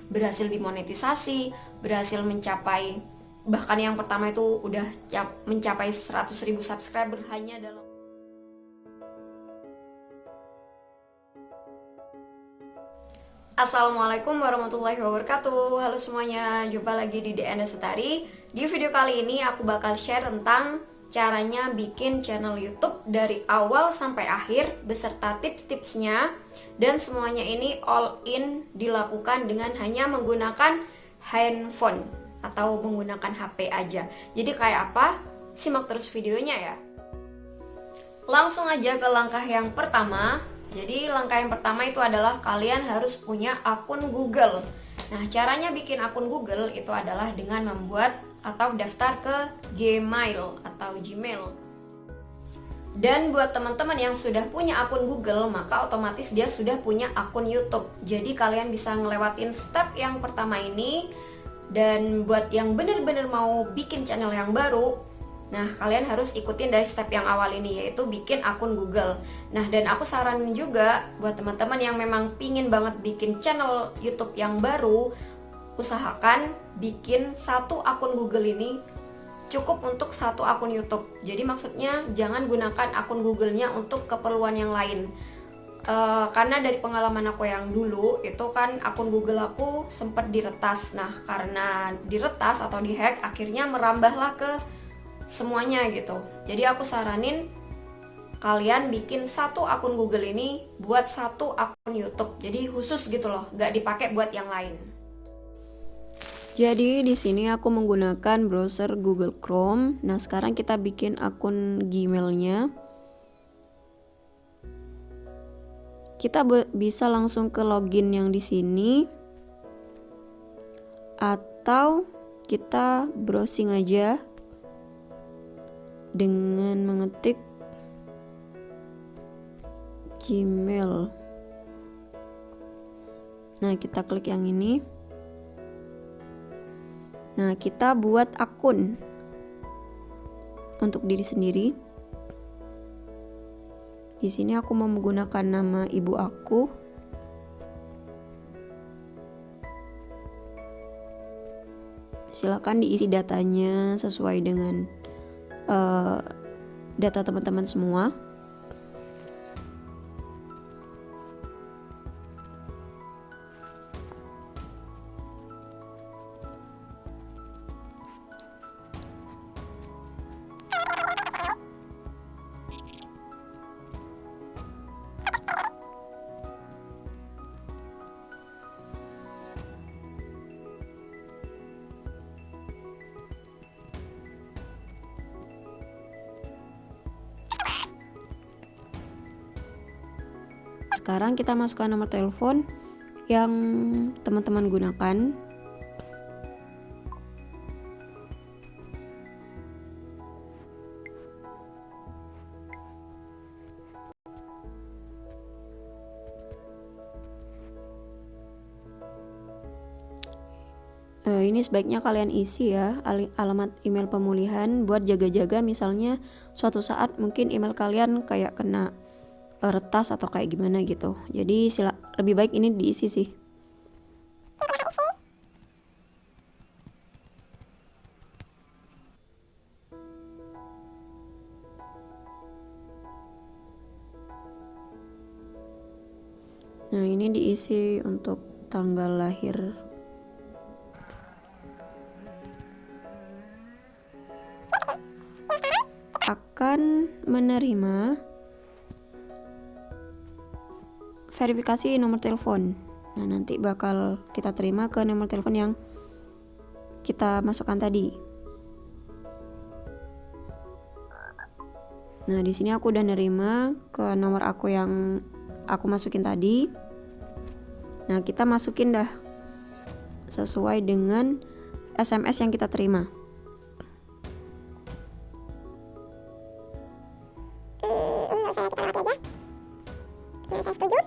berhasil dimonetisasi, berhasil mencapai, bahkan yang pertama itu udah mencapai 100.000 subscriber hanya dalam. Assalamualaikum warahmatullahi wabarakatuh. Halo semuanya, jumpa lagi di DN Setari. Di video kali ini aku bakal share tentang caranya bikin channel YouTube dari awal sampai akhir beserta tips-tipsnya, dan semuanya ini all in dilakukan dengan hanya menggunakan handphone atau menggunakan HP aja. Jadi kayak apa? Simak terus videonya ya. Langsung aja ke langkah yang pertama. Jadi langkah yang pertama itu adalah kalian harus punya akun Google. Nah, caranya bikin akun Google itu adalah dengan membuat atau daftar ke Gmail atau Gmail. Dan buat teman-teman yang sudah punya akun Google, maka otomatis dia sudah punya akun YouTube. Jadi kalian bisa ngelewatin step yang pertama ini. Dan buat yang bener-bener mau bikin channel yang baru, nah kalian harus ikutin dari step yang awal ini, yaitu bikin akun Google. Nah, dan aku saranin juga buat teman-teman yang memang pingin banget bikin channel YouTube yang baru, usahakan bikin satu akun Google ini cukup untuk satu akun YouTube. Jadi maksudnya jangan gunakan akun Google-nya untuk keperluan yang lain. Karena dari pengalaman aku yang dulu itu kan akun Google aku sempat diretas. Nah, karena diretas atau dihack, akhirnya merambahlah ke semuanya gitu. Jadi aku saranin kalian bikin satu akun Google ini buat satu akun YouTube. Jadi khusus gitu loh, gak dipakai buat yang lain. Jadi di sini aku menggunakan browser Google Chrome. Nah, sekarang kita bikin akun Gmail-nya. Kita bisa langsung ke login yang di sini, atau kita browsing aja dengan mengetik Gmail. Nah, kita klik yang ini. Nah, kita buat akun untuk diri sendiri. Di sini aku mau menggunakan nama ibu aku. Silakan diisi datanya sesuai dengan data teman-teman semua. Sekarang kita masukkan nomor telepon yang teman-teman gunakan. Ini sebaiknya kalian isi ya alamat email pemulihan buat jaga-jaga, misalnya suatu saat mungkin email kalian kayak kena retas atau kayak gimana gitu. Jadi lebih baik ini diisi sih. Nah, ini diisi untuk tanggal lahir. Akan menerima verifikasi nomor telepon. Nah, nanti bakal kita terima ke nomor telepon yang kita masukkan tadi. Nah, di sini aku udah nerima ke nomor aku yang aku masukin tadi. Nah, kita masukin dah sesuai dengan SMS yang kita terima. Ini nggak usah kita lewati aja. Nah, saya setuju.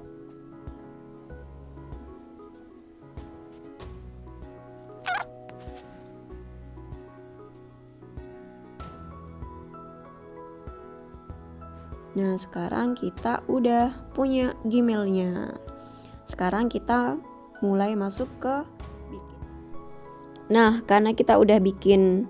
Nah, sekarang kita udah punya Gmail-nya. Sekarang kita mulai masuk ke Nah, karena kita udah bikin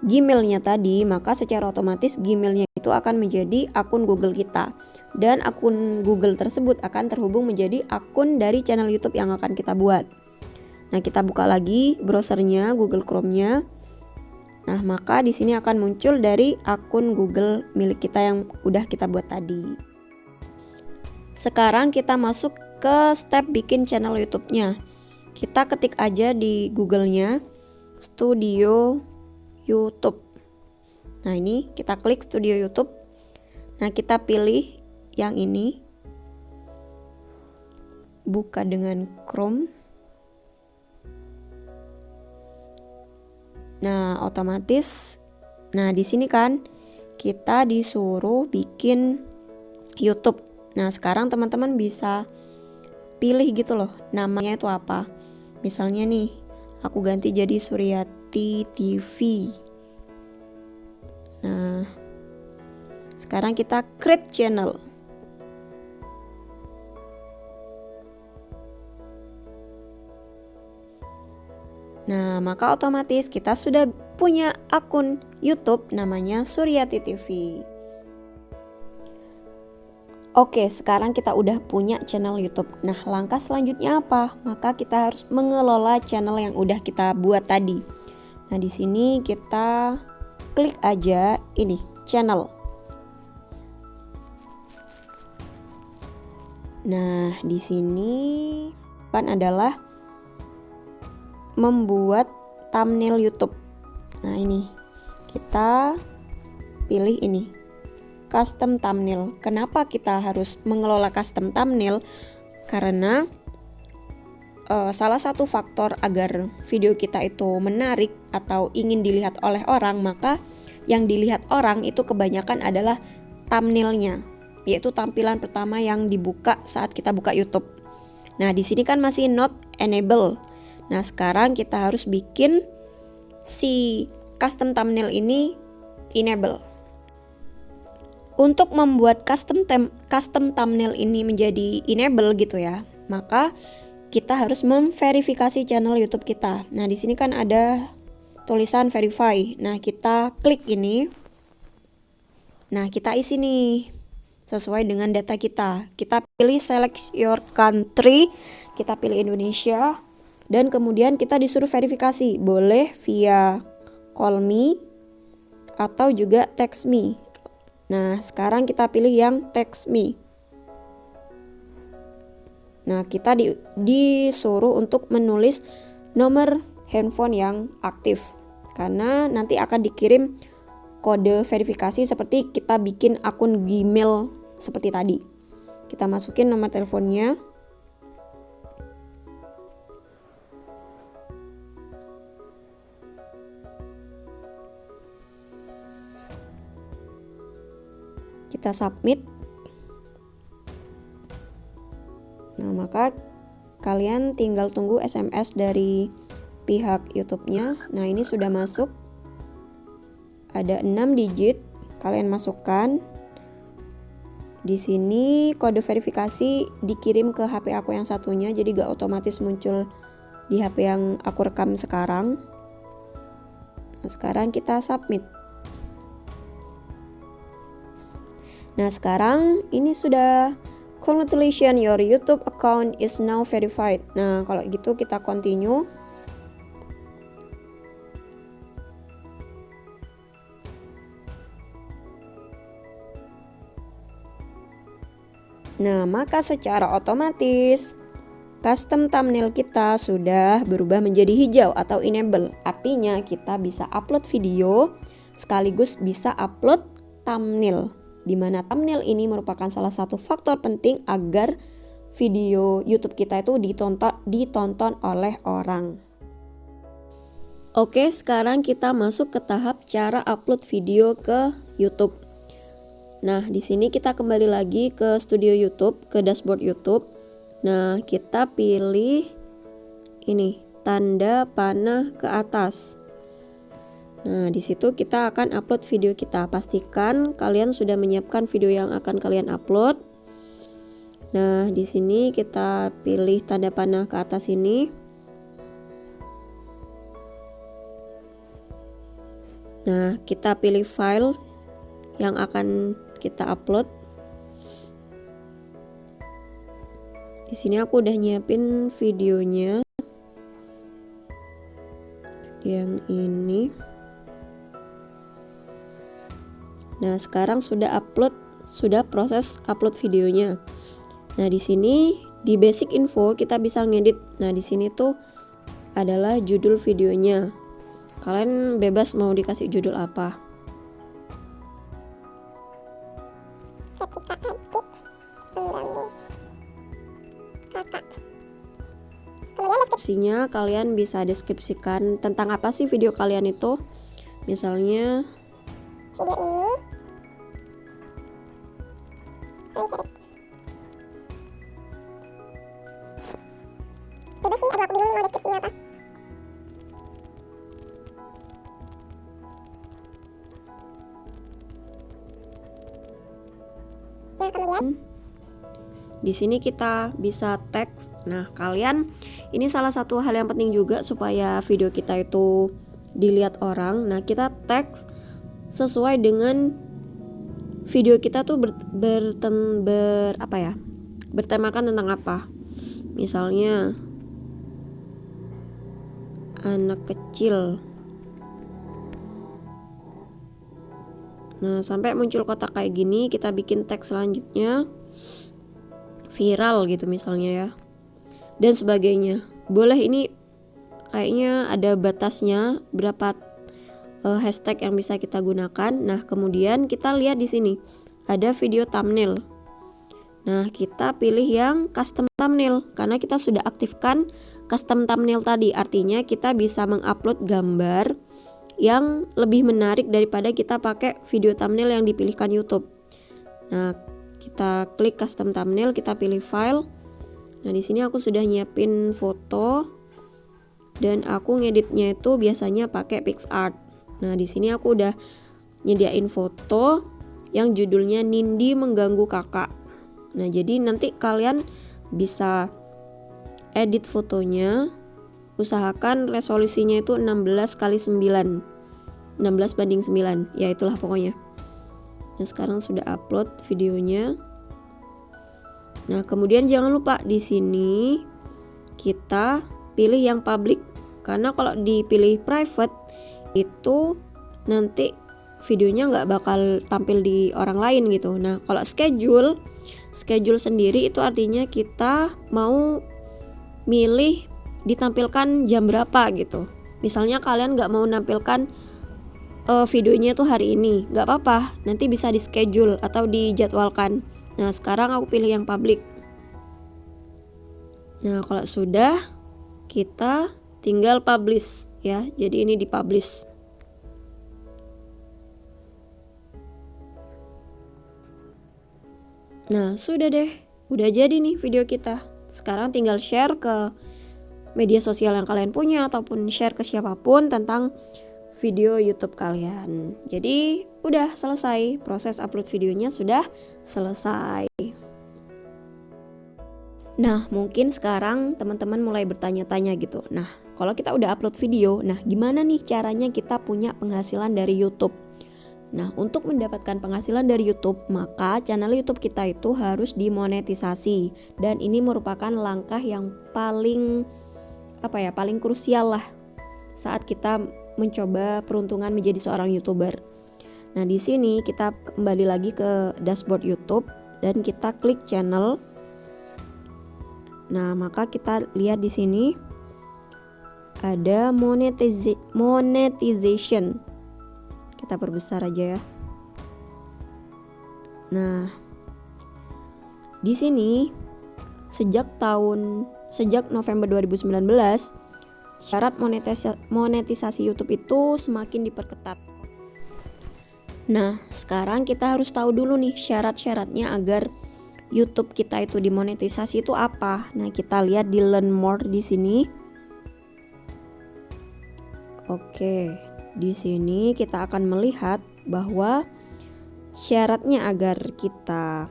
Gmailnya tadi, maka secara otomatis Gmailnya itu akan menjadi akun Google kita. Dan akun Google tersebut akan terhubung menjadi akun dari channel YouTube yang akan kita buat. Nah, kita buka lagi browsernya, Google Chrome-nya. Nah, maka di sini akan muncul dari akun Google milik kita yang udah kita buat tadi. Sekarang kita masuk ke step bikin channel YouTube-nya. Kita ketik aja di Google-nya Studio YouTube. Nah, ini kita klik Studio YouTube. Nah, kita pilih yang ini. Buka dengan Chrome. Nah, otomatis di sini kan kita disuruh bikin YouTube. Nah, sekarang teman-teman bisa pilih gitu loh, namanya itu apa. Misalnya nih, aku ganti jadi Suryati TV. Nah, sekarang kita create channel. Nah, maka otomatis kita sudah punya akun YouTube namanya Suryati TV. Oke, sekarang kita udah punya channel YouTube. Nah, langkah selanjutnya apa? Maka kita harus mengelola channel yang udah kita buat tadi. Nah, di sini kita klik aja ini, channel. Nah, di sini kan adalah membuat thumbnail YouTube. Nah, ini kita pilih ini, custom thumbnail. Kenapa kita harus mengelola custom thumbnail? Karena salah satu faktor agar video kita itu menarik atau ingin dilihat oleh orang, maka yang dilihat orang itu kebanyakan adalah thumbnailnya, yaitu tampilan pertama yang dibuka saat kita buka YouTube. Nah, di sini kan masih not enable. Nah, sekarang kita harus bikin si custom thumbnail ini enable. Untuk membuat custom thumbnail ini menjadi enable gitu ya, maka kita harus memverifikasi channel YouTube kita. Nah, di sini kan ada tulisan verify. Nah, kita klik ini. Nah, kita isi nih sesuai dengan data kita. Kita pilih select your country, kita pilih Indonesia, dan kemudian kita disuruh verifikasi. Boleh via call me atau juga text me. Nah, sekarang kita pilih yang text me. Nah, kita disuruh untuk menulis nomor handphone yang aktif, karena nanti akan dikirim kode verifikasi seperti kita bikin akun Gmail seperti tadi. Kita masukin nomor teleponnya. Kita submit. Nah, maka kalian tinggal tunggu SMS dari pihak YouTube-nya. Nah, ini sudah masuk. Ada 6 digit, kalian masukkan. Di sini kode verifikasi dikirim ke HP aku yang satunya, jadi gak otomatis muncul di HP yang aku rekam sekarang. Nah, sekarang kita submit. Nah, sekarang ini sudah congratulations, your YouTube account is now verified. Nah, kalau gitu kita continue. Nah, maka secara otomatis custom thumbnail kita sudah berubah menjadi hijau atau enable. Artinya kita bisa upload video sekaligus bisa upload thumbnail, di mana thumbnail ini merupakan salah satu faktor penting agar video YouTube kita itu ditonton oleh orang. Oke, sekarang kita masuk ke tahap cara upload video ke YouTube. Nah, di sini kita kembali lagi ke studio YouTube, ke dashboard YouTube. Nah, kita pilih ini, tanda panah ke atas. Nah, di situ kita akan upload video kita. Pastikan kalian sudah menyiapkan video yang akan kalian upload. Nah, di sini kita pilih tanda panah ke atas ini. Nah, kita pilih file yang akan kita upload. Di sini aku udah nyiapin videonya. Yang ini. Nah, sekarang sudah proses upload videonya. Nah, di sini di basic info kita bisa ngedit. Nah, di sini tuh adalah judul videonya. Kalian bebas mau dikasih judul apa. Ketika adik mengganggu kakak. Kemudian Deskripsinya kalian bisa deskripsikan tentang apa sih video kalian itu. Misalnya video ini mencari. Bebas sih, aduh aku bingung nih mau deskripsinya apa. Nah, kemudian di sini kita bisa teks. Nah, kalian ini salah satu hal yang penting juga supaya video kita itu dilihat orang. Nah, kita teks sesuai dengan video kita tuh bertemakan tentang apa. Misalnya anak kecil. Nah, sampai muncul kotak kayak gini, kita bikin teks selanjutnya viral gitu misalnya ya, dan sebagainya. Boleh, ini kayaknya ada batasnya berapa hashtag yang bisa kita gunakan. Nah, kemudian kita lihat di sini ada video thumbnail. Nah, kita pilih yang custom thumbnail karena kita sudah aktifkan custom thumbnail tadi. Artinya kita bisa mengupload gambar yang lebih menarik daripada kita pakai video thumbnail yang dipilihkan YouTube. Nah, kita klik custom thumbnail, kita pilih file. Nah, di sini aku sudah nyiapin foto dan aku ngeditnya itu biasanya pakai PicsArt. Nah, di sini aku udah nyediain foto yang judulnya Nindi mengganggu kakak. Nah, jadi nanti kalian bisa edit fotonya. Usahakan resolusinya itu 16:9, 16:9, ya itulah pokoknya. Nah, sekarang sudah upload videonya. Nah, kemudian jangan lupa di sini kita pilih yang public, karena kalau dipilih private itu nanti videonya nggak bakal tampil di orang lain gitu. Nah, kalau schedule sendiri itu artinya kita mau milih ditampilkan jam berapa gitu. Misalnya kalian nggak mau nampilkan videonya tuh hari ini, nggak apa-apa, nanti bisa di schedule atau dijadwalkan. Nah, sekarang aku pilih yang public. Nah, kalau sudah, kita tinggal publish ya. Jadi ini di publish. Nah, sudah deh, udah jadi nih video kita. Sekarang tinggal share ke media sosial yang kalian punya ataupun share ke siapapun tentang video YouTube kalian. Jadi udah selesai, proses upload videonya sudah selesai. Nah, mungkin sekarang teman-teman mulai bertanya-tanya gitu. Nah, kalau kita udah upload video, nah gimana nih caranya kita punya penghasilan dari YouTube? Nah, untuk mendapatkan penghasilan dari YouTube, maka channel YouTube kita itu harus dimonetisasi. Dan ini merupakan langkah yang paling krusial lah saat kita mencoba peruntungan menjadi seorang YouTuber. Nah, di sini kita kembali lagi ke dashboard YouTube dan kita klik channel. Nah, maka kita lihat di sini ada monetization. Kita perbesar aja ya. Nah, di sini sejak November 2019 syarat monetisasi YouTube itu semakin diperketat. Nah, sekarang kita harus tahu dulu nih syarat-syaratnya agar YouTube kita itu dimonetisasi itu apa. Nah, kita lihat di Learn More di sini. Oke, di sini kita akan melihat bahwa syaratnya agar kita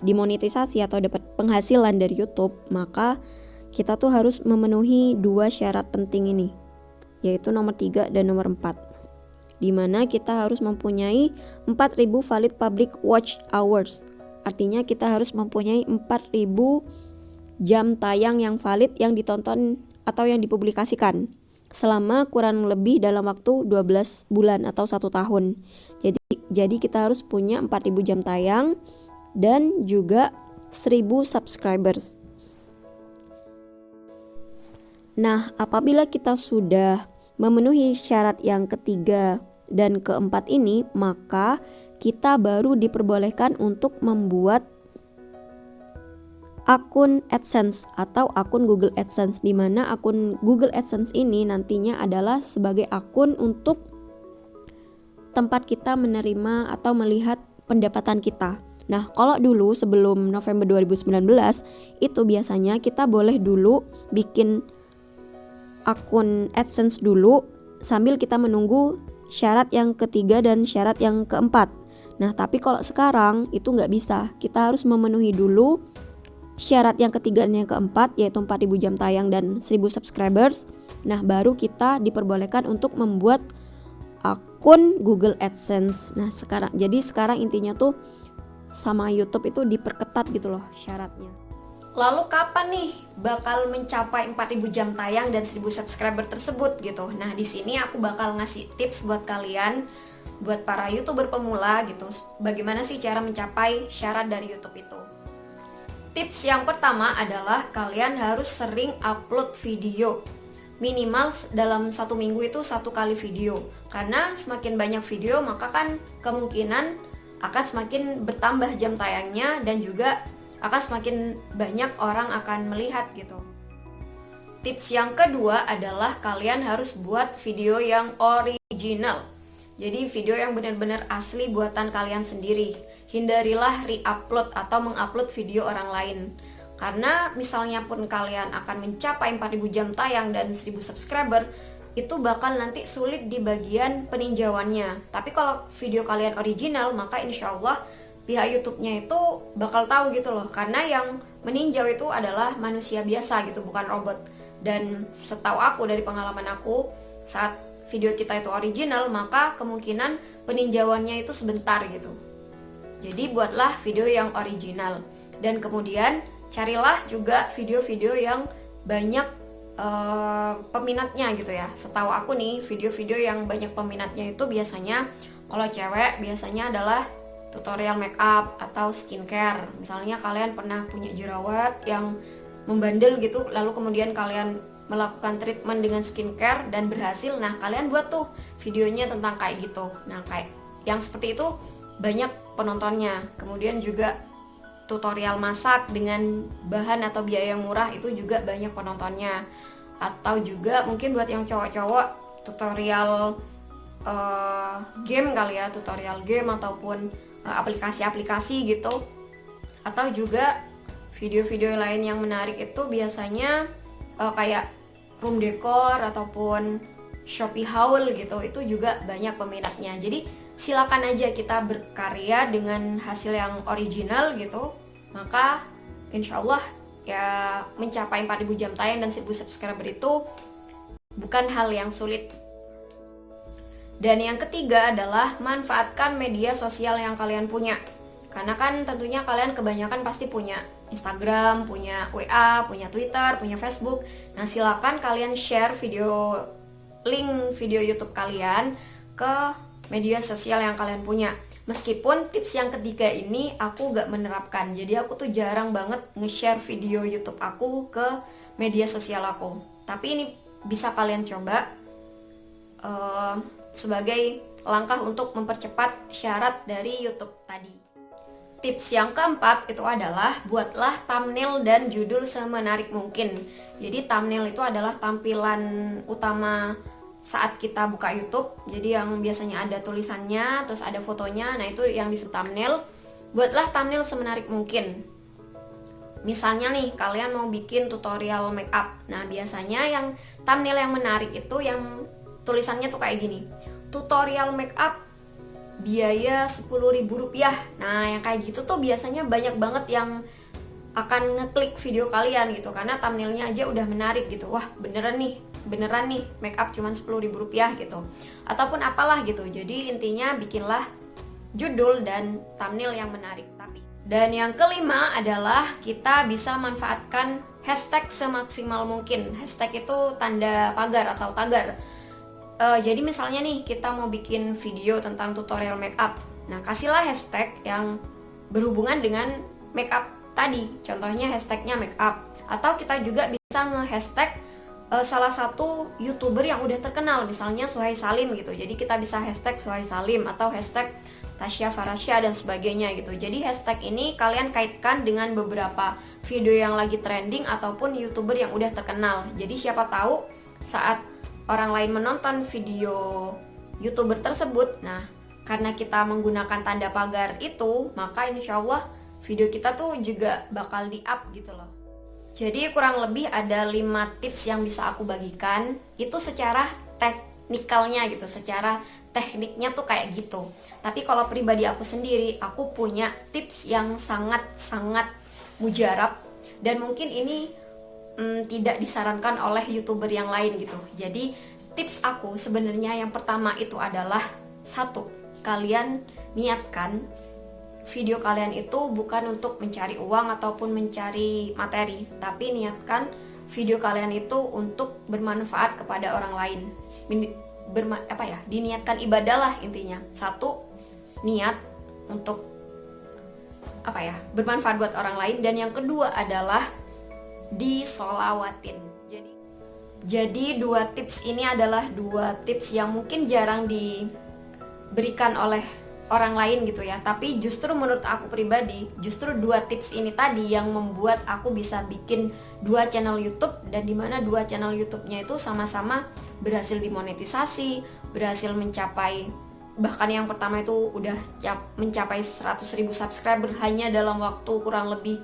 dimonetisasi atau dapat penghasilan dari YouTube, maka kita tuh harus memenuhi 2 syarat penting ini. yaitu nomor 3 dan nomor 4. Dimana kita harus mempunyai 4.000 valid public watch hours. Artinya kita harus mempunyai 4.000 jam tayang yang valid yang ditonton atau yang dipublikasikan selama kurang lebih dalam waktu 12 bulan atau 1 tahun. Jadi kita harus punya 4.000 jam tayang dan juga 1.000 subscribers. Nah, apabila kita sudah memenuhi syarat yang ketiga dan keempat ini, maka kita baru diperbolehkan untuk membuat akun AdSense atau akun Google AdSense, di mana akun Google AdSense ini nantinya adalah sebagai akun untuk tempat kita menerima atau melihat pendapatan kita. Nah, kalau dulu sebelum November 2019 itu biasanya kita boleh dulu bikin akun AdSense dulu sambil kita menunggu syarat yang ketiga dan syarat yang keempat. Nah, tapi kalau sekarang itu nggak bisa. Kita harus memenuhi dulu syarat yang ketiga dan yang keempat, yaitu 4.000 jam tayang dan 1.000 subscribers. Nah, baru kita diperbolehkan untuk membuat akun Google AdSense. Nah, sekarang intinya tuh sama YouTube itu diperketat gitu loh syaratnya. Lalu kapan nih bakal mencapai 4.000 jam tayang dan 1.000 subscriber tersebut gitu. Nah, di sini aku bakal ngasih tips buat kalian, buat para YouTuber pemula gitu. Bagaimana sih cara mencapai syarat dari YouTube itu? Tips yang pertama adalah kalian harus sering upload video. Minimal dalam 1 minggu itu 1 kali video. Karena semakin banyak video maka kan kemungkinan akan semakin bertambah jam tayangnya dan juga akan semakin banyak orang akan melihat gitu. Tips yang kedua adalah kalian harus buat video yang original. Jadi video yang benar-benar asli buatan kalian sendiri. Hindarilah re-upload atau mengupload video orang lain. Karena misalnya pun kalian akan mencapai 4.000 jam tayang dan 1.000 subscriber, itu bakal nanti sulit di bagian peninjauannya. Tapi kalau video kalian original, maka insya Allah pihak YouTube-nya itu bakal tahu gitu loh. Karena yang meninjau itu adalah manusia biasa gitu, bukan robot. Dan setahu aku, dari pengalaman aku, saat video kita itu original, maka kemungkinan peninjauannya itu sebentar gitu. Jadi buatlah video yang original. Dan kemudian carilah juga video-video yang banyak peminatnya gitu ya. Setahu aku nih, video-video yang banyak peminatnya itu biasanya, kalau cewek biasanya adalah tutorial makeup atau skincare. Misalnya kalian pernah punya jerawat yang membandel gitu, lalu kemudian kalian melakukan treatment dengan skincare dan berhasil. Nah, kalian buat tuh videonya tentang kayak gitu. Nah, kayak yang seperti itu banyak penontonnya. Kemudian juga tutorial masak dengan bahan atau biaya yang murah, itu juga banyak penontonnya. Atau juga mungkin buat yang cowok-cowok, tutorial game kali ya, tutorial game ataupun aplikasi-aplikasi gitu. Atau juga video-video lain yang menarik itu biasanya kayak room decor ataupun Shopee haul gitu, itu juga banyak peminatnya. Jadi silakan aja kita berkarya dengan hasil yang original gitu, maka insya Allah ya mencapai 4.000 jam tayang dan 1.000 subscriber itu bukan hal yang sulit. Dan yang ketiga adalah manfaatkan media sosial yang kalian punya. Karena kan tentunya kalian kebanyakan pasti punya Instagram, punya WA, punya Twitter, punya Facebook. Nah, silakan kalian share link video YouTube kalian ke media sosial yang kalian punya. Meskipun tips yang ketiga ini aku gak menerapkan. Jadi aku tuh jarang banget nge-share video YouTube aku ke media sosial aku. Tapi ini bisa kalian coba sebagai langkah untuk mempercepat syarat dari YouTube tadi. Tips yang keempat itu adalah buatlah thumbnail dan judul semenarik mungkin. Jadi thumbnail itu adalah tampilan utama saat kita buka YouTube. Jadi yang biasanya ada tulisannya, terus ada fotonya, nah itu yang disebut thumbnail. Buatlah thumbnail semenarik mungkin. Misalnya nih, kalian mau bikin tutorial makeup. Nah, biasanya yang thumbnail yang menarik itu yang tulisannya tuh kayak gini. Tutorial makeup biaya Rp10.000. Nah, yang kayak gitu tuh biasanya banyak banget yang akan ngeklik video kalian gitu, karena thumbnailnya aja udah menarik gitu. Wah, beneran nih make up cuman 10.000 rupiah gitu, ataupun apalah gitu. Jadi intinya bikinlah judul dan thumbnail yang menarik. Dan yang kelima adalah kita bisa manfaatkan hashtag semaksimal mungkin. Hashtag itu tanda pagar atau tagar. Jadi misalnya nih kita mau bikin video tentang tutorial make up. Nah, kasihlah hashtag yang berhubungan dengan make up tadi. Contohnya hashtagnya make up. Atau kita juga bisa nge-hashtag salah satu YouTuber yang udah terkenal, misalnya Suhai Salim gitu. Jadi kita bisa hashtag Suhai Salim atau hashtag Tasya Farasya dan sebagainya gitu. Jadi hashtag ini kalian kaitkan dengan beberapa video yang lagi trending ataupun YouTuber yang udah terkenal. Jadi siapa tahu saat orang lain menonton video YouTuber tersebut, nah karena kita menggunakan tanda pagar itu, maka insya Allah video kita tuh juga bakal di-up gitu loh. Jadi kurang lebih ada 5 tips yang bisa aku bagikan. Itu secara teknikalnya gitu, secara tekniknya tuh kayak gitu. Tapi kalau pribadi aku sendiri, aku punya tips yang sangat-sangat mujarab, dan mungkin ini tidak disarankan oleh YouTuber yang lain gitu. Jadi tips aku sebenarnya yang pertama itu adalah, 1, kalian niatkan video kalian itu bukan untuk mencari uang ataupun mencari materi, tapi niatkan video kalian itu untuk bermanfaat kepada orang lain. Diniatkan ibadah lah intinya. 1, niat untuk bermanfaat buat orang lain, dan yang kedua adalah disolawatin. Jadi 2 tips ini adalah 2 tips yang mungkin jarang diberikan oleh orang lain gitu ya, tapi justru menurut aku pribadi, justru 2 tips ini tadi yang membuat aku bisa bikin 2 channel YouTube, dan dimana 2 channel YouTube-nya itu sama-sama berhasil dimonetisasi, berhasil mencapai, bahkan yang pertama itu udah mencapai 100.000 subscriber hanya dalam waktu kurang lebih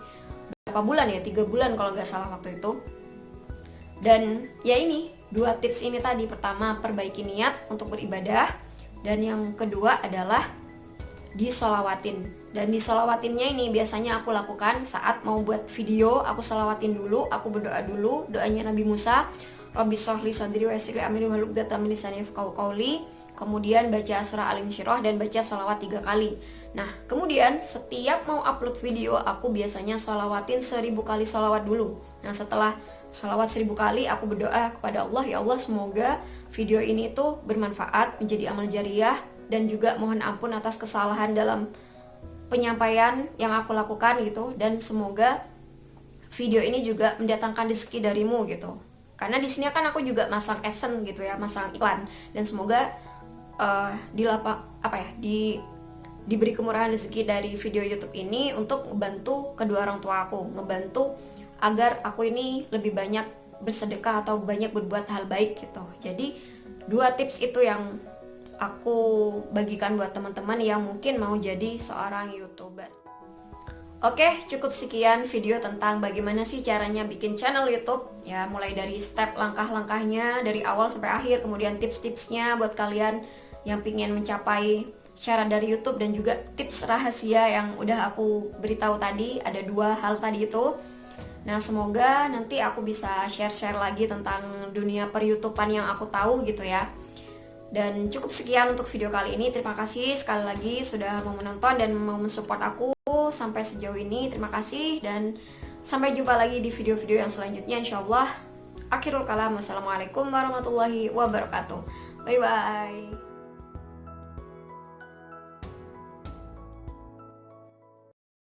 berapa bulan ya, 3 bulan kalau nggak salah waktu itu. Dan ya ini 2 tips ini tadi, pertama perbaiki niat untuk beribadah, dan yang kedua adalah disolawatin. Dan disolawatinnya ini biasanya aku lakukan saat mau buat video, aku solawatin dulu, aku berdoa dulu, doanya Nabi Musa, Rabbi shrahli sadri wa yassir li amri wahlul 'uqdatam min lisani yafqahu qawli. Kemudian baca surah Al-Insyirah dan baca sholawat 3 kali. Nah, kemudian setiap mau upload video, aku biasanya sholawatin 1000 kali sholawat dulu. Nah, setelah sholawat 1000 kali, aku berdoa kepada Allah, ya Allah, semoga video ini tuh bermanfaat, menjadi amal jariah, dan juga mohon ampun atas kesalahan dalam penyampaian yang aku lakukan gitu, dan semoga video ini juga mendatangkan rezeki darimu gitu. Karena di sini kan aku juga masang AdSense gitu ya, masang iklan, dan semoga diberi kemurahan rezeki dari video YouTube ini untuk membantu kedua orang tua aku, ngebantu agar aku ini lebih banyak bersedekah atau banyak berbuat hal baik gitu. Jadi 2 tips itu yang aku bagikan buat teman-teman yang mungkin mau jadi seorang YouTuber. Oke, cukup sekian video tentang bagaimana sih caranya bikin channel YouTube. Ya, mulai dari step langkah-langkahnya dari awal sampai akhir, kemudian tips-tipsnya buat kalian yang pingin mencapai syarat dari YouTube, dan juga tips rahasia yang udah aku beritahu tadi. Ada 2 hal tadi itu. Nah, semoga nanti aku bisa share-share lagi tentang dunia per-YouTubean yang aku tahu gitu ya. Dan cukup sekian untuk video kali ini. Terima kasih sekali lagi sudah mau menonton dan mau mensupport aku sampai sejauh ini. Terima kasih, dan sampai jumpa lagi di video-video yang selanjutnya insyaallah. Akhirul kalam, wassalamualaikum warahmatullahi wabarakatuh. Bye bye.